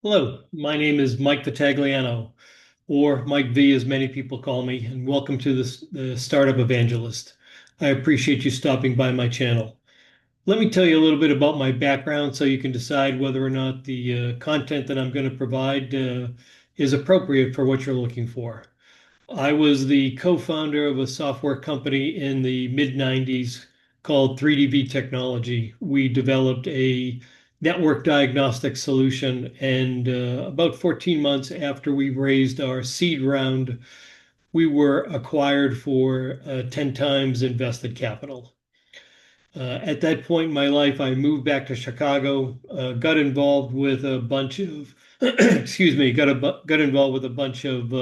Hello, my name is Mike Vitagliano, or Mike V, as many people call me, and welcome to the Startup Evangelist. I appreciate you stopping by my channel. Let me tell you a little bit about my background so you can decide whether or not the content that I'm going to provide is appropriate for what you're looking for. I was the co-founder of a software company in the mid 90s called 3DV Technology. We developed a network diagnostic solution, and about 14 months after we raised our seed round, we were acquired for 10 times invested capital. At that point in my life, I moved back to Chicago, got involved with a bunch of, excuse me, got involved with a bunch of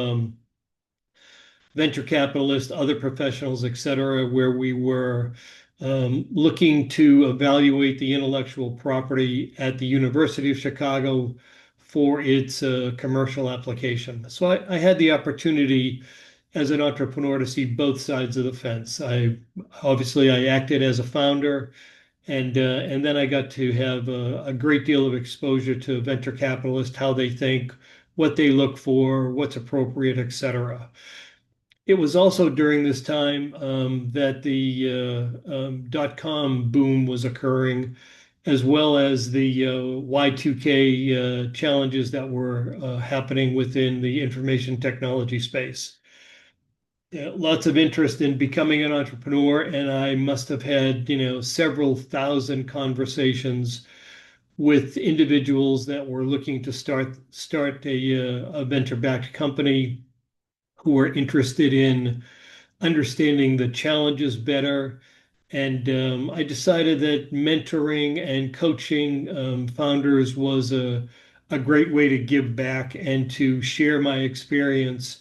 venture capitalists, other professionals, et cetera, where we were looking to evaluate the intellectual property at the University of Chicago for its commercial application. So I had the opportunity as an entrepreneur to see both sides of the fence. I acted as a founder, and then I got to have a great deal of exposure to venture capitalists, how they think, what they look for, what's appropriate, et cetera. It was also during this time that the dot-com boom was occurring, as well as the Y2K challenges that were happening within the information technology space. Lots of interest in becoming an entrepreneur, and I must have had, several thousand conversations with individuals that were looking to start a venture-backed company who were interested in understanding the challenges better. And I decided that mentoring and coaching founders was a great way to give back and to share my experience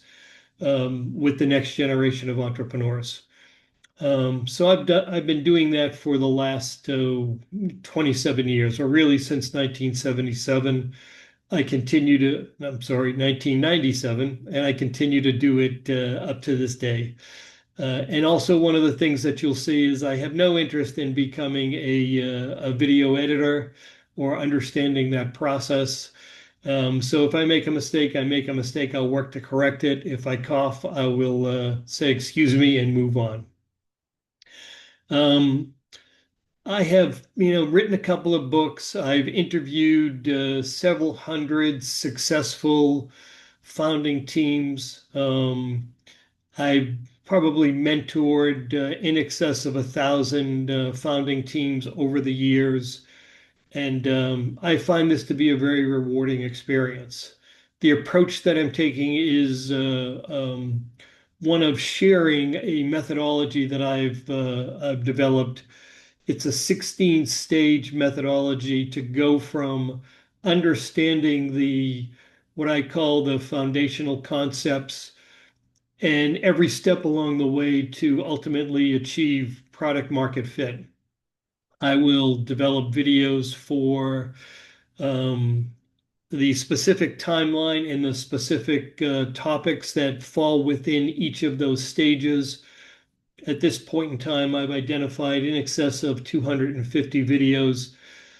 with the next generation of entrepreneurs. So I've been doing that for the last 27 years, or really since 1977. I'm sorry, 1997, and I continue to do it up to this day. And also, one of the things that you'll see is I have no interest in becoming a video editor or understanding that process. So if I make a mistake, I make a mistake. I'll work to correct it. If I cough, I will say, excuse me, and move on. Um, I have, written a couple of books. I've interviewed several hundred successful founding teams. I've probably mentored in excess of 1,000 founding teams over the years, and I find this to be a very rewarding experience. The approach that I'm taking is one of sharing a methodology that I've developed. It's a 16-stage methodology to go from understanding what I call the foundational concepts and every step along the way to ultimately achieve product market fit. I will develop videos for um, the specific timeline and the specific topics that fall within each of those stages. At this point in time, I've identified in excess of 250 videos,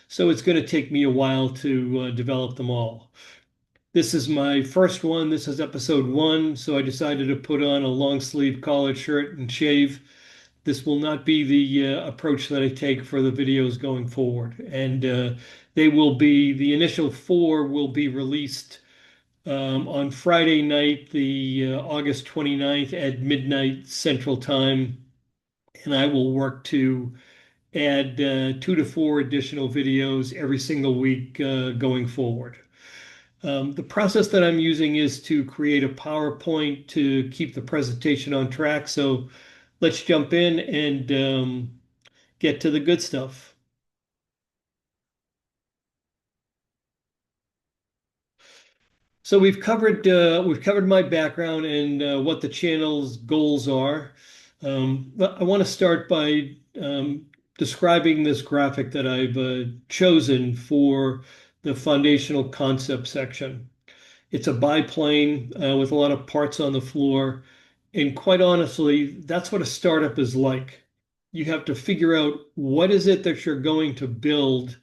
so it's going to take me a while to develop them all. This is my first one. This is episode one, so I decided to put on a long sleeve collared shirt and shave. This will not be the approach that I take for the videos going forward. And the initial four will be released on Friday night, the August 29th at midnight Central Time. And I will work to add 2 to 4 additional videos every single week going forward. The process that I'm using is to create a PowerPoint to keep the presentation on track. So let's jump in and get to the good stuff. So we've covered my background and what the channel's goals are. But I want to start by describing this graphic that I've chosen for the foundational concept section. It's a biplane with a lot of parts on the floor. And quite honestly, that's what a startup is like. You have to figure out what is it that you're going to build,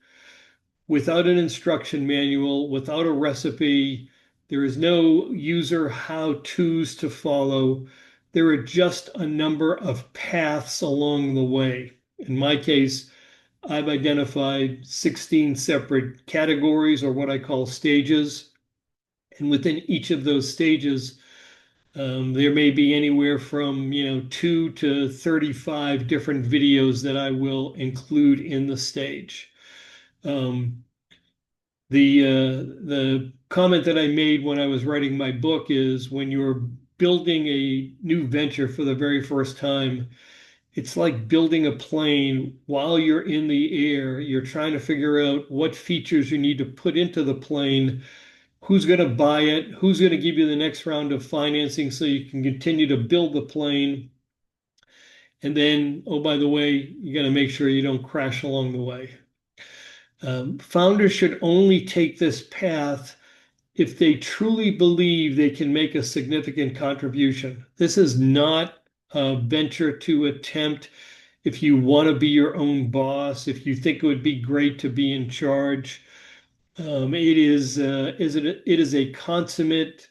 without an instruction manual, without a recipe. There is no user how-tos to follow. There are just a number of paths along the way. In my case, I've identified 16 separate categories, or what I call stages. And within each of those stages, there may be anywhere from 2 to 35 different videos that I will include in the stage. Um, the comment that I made when I was writing my book is, when you're building a new venture for the very first time, it's like building a plane. While you're in the air, you're trying to figure out what features you need to put into the plane, who's going to buy it, who's going to give you the next round of financing so you can continue to build the plane. And then, oh, by the way, you got to make sure you don't crash along the way. Founders should only take this path if they truly believe they can make a significant contribution. This is not a venture to attempt if you want to be your own boss, if you think it would be great to be in charge. It is a consummate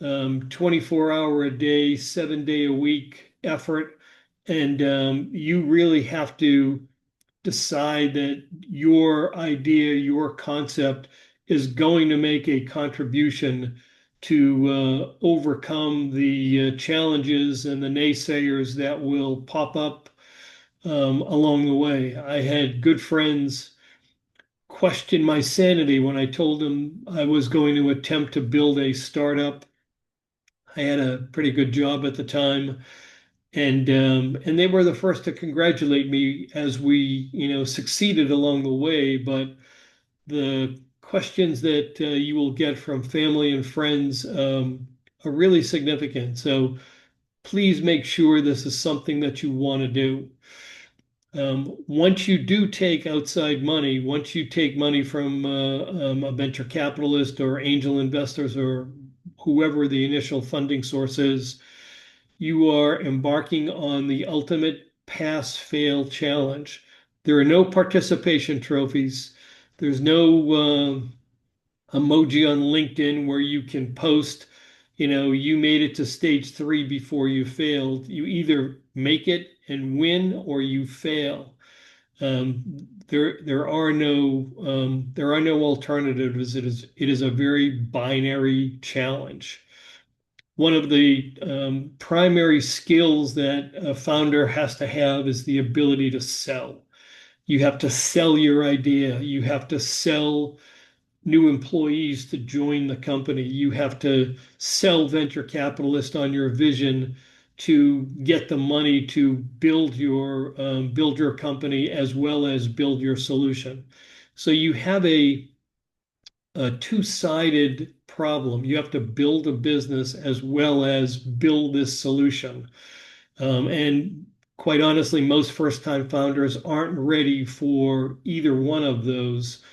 24-hour a day, 7 day a week effort. And you really have to decide that your idea, your concept is going to make a contribution to overcome the challenges and the naysayers that will pop up along the way. I had good friends question my sanity when I told them I was going to attempt to build a startup. I had a pretty good job at the time, and they were the first to congratulate me as we, succeeded along the way. But the questions that you will get from family and friends are really significant. So please make sure this is something that you want to do. Once you do take outside money, once you take money from a venture capitalist or angel investors or whoever the initial funding source is, you are embarking on the ultimate pass-fail challenge. There are no participation trophies. There's no emoji on LinkedIn where you can post, you made it to stage 3 before you failed. You either make it and win or you fail. There are no alternatives. It is a very binary challenge. One of the primary skills that a founder has to have is the ability to sell. You have to sell your idea. You have to sell new employees to join the company. You have to sell venture capitalists on your vision to get the money to build your company as well as build your solution. So you have a two-sided problem. You have to build a business as well as build this solution. And quite honestly, most first-time founders aren't ready for either one of those.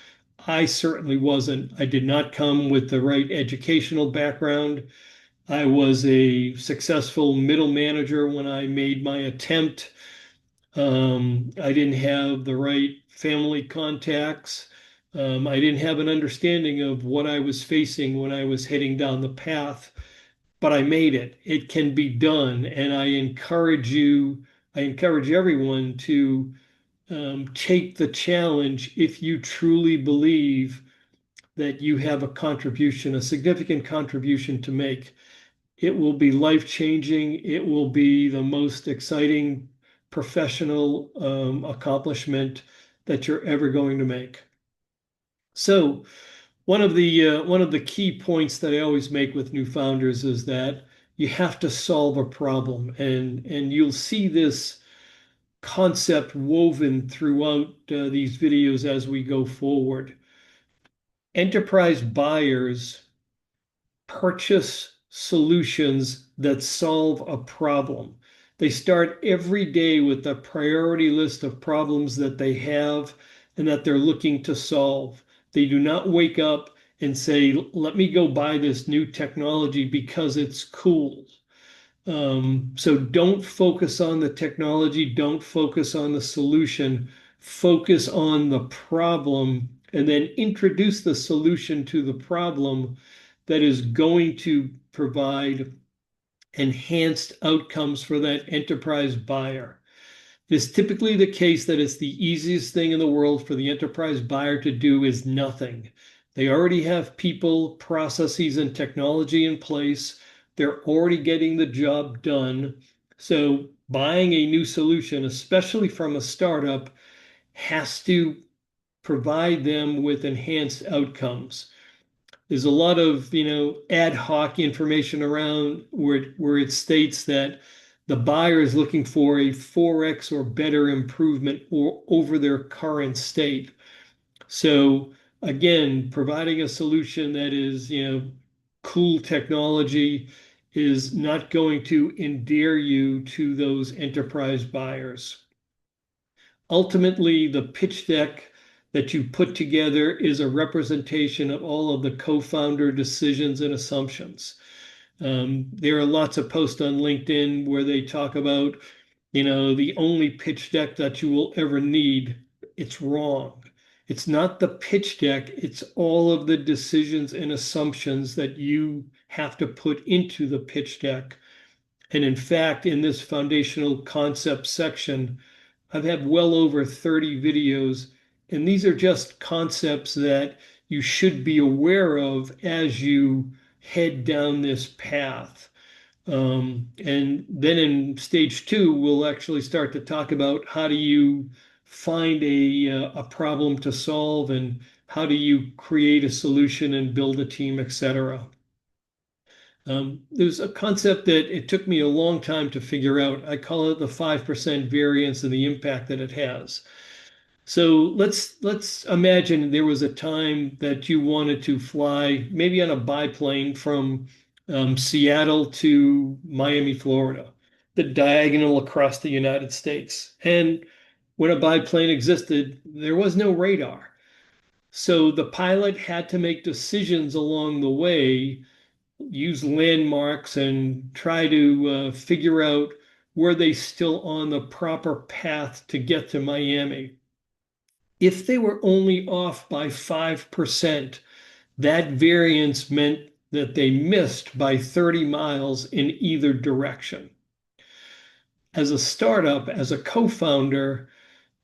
I certainly wasn't. I did not come with the right educational background. I was a successful middle manager when I made my attempt. I didn't have the right family contacts. I didn't have an understanding of what I was facing when I was heading down the path, but I made it. It can be done. And I encourage everyone to take the challenge if you truly believe that you have a contribution, a significant contribution to make. It will be life-changing. It will be the most exciting professional accomplishment that you're ever going to make. So one of the key points that I always make with new founders is that you have to solve a problem, and you'll see this concept woven throughout these videos as we go forward. Enterprise buyers purchase solutions that solve a problem. They start every day with a priority list of problems that they have and that they're looking to solve. They do not wake up and say, let me go buy this new technology because it's cool. So don't focus on the technology, don't focus on the solution, focus on the problem and then introduce the solution to the problem that is going to provide enhanced outcomes for that enterprise buyer. It's typically the case that it's the easiest thing in the world for the enterprise buyer to do is nothing. They already have people, processes, and technology in place. They're already getting the job done. So buying a new solution, especially from a startup, has to provide them with enhanced outcomes. There's a lot of, ad hoc information around where it states that the buyer is looking for a 4x or better improvement over their current state. So again, providing a solution that is, cool technology is not going to endear you to those enterprise buyers. Ultimately, the pitch deck that you put together is a representation of all of the co-founder decisions and assumptions. There are lots of posts on LinkedIn where they talk about, the only pitch deck that you will ever need. It's wrong. It's not the pitch deck, it's all of the decisions and assumptions that you have to put into the pitch deck. And in fact, in this foundational concept section, I've had well over 30 videos, and these are just concepts that you should be aware of as you head down this path. And then in stage two, we'll actually start to talk about how do you find a problem to solve and how do you create a solution and build a team, etc. There's a concept that it took me a long time to figure out. I call it the 5% variance and the impact that it has. So let's imagine there was a time that you wanted to fly maybe on a biplane from Seattle to Miami, Florida, the diagonal across the United States. And when a biplane existed, there was no radar. So the pilot had to make decisions along the way, use landmarks and try to figure out were they still on the proper path to get to Miami. If they were only off by 5%, that variance meant that they missed by 30 miles in either direction. As a startup, as a co-founder,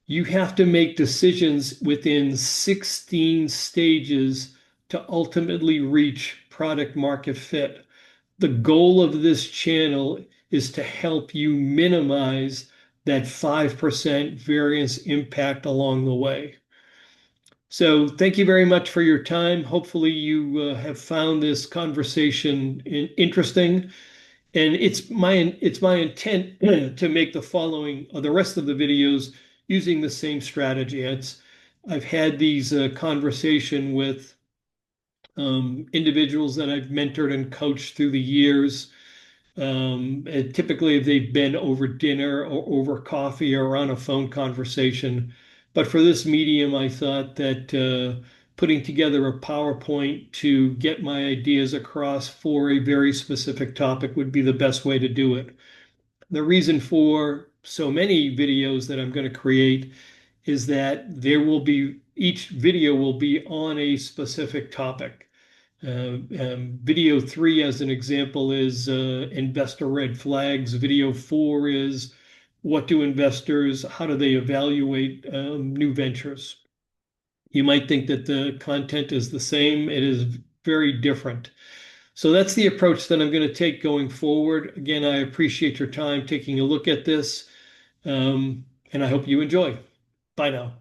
you have to make decisions within 16 stages to ultimately reach product market fit. The goal of this channel is to help you minimize that 5% variance impact along the way. So thank you very much for your time. Hopefully you have found this conversation interesting. And it's my intent to make the following or the rest of the videos using the same strategy. I've had these conversation with individuals that I've mentored and coached through the years. And typically, they've been over dinner or over coffee or on a phone conversation. But for this medium, I thought that putting together a PowerPoint to get my ideas across for a very specific topic would be the best way to do it. The reason for so many videos that I'm going to create is that each video will be on a specific topic. Video 3, as an example, is investor red flags. Video 4 is how do they evaluate new ventures? You might think that the content is the same. It is very different. So that's the approach that I'm going to take going forward. Again, I appreciate your time taking a look at this, and I hope you enjoy. Bye now.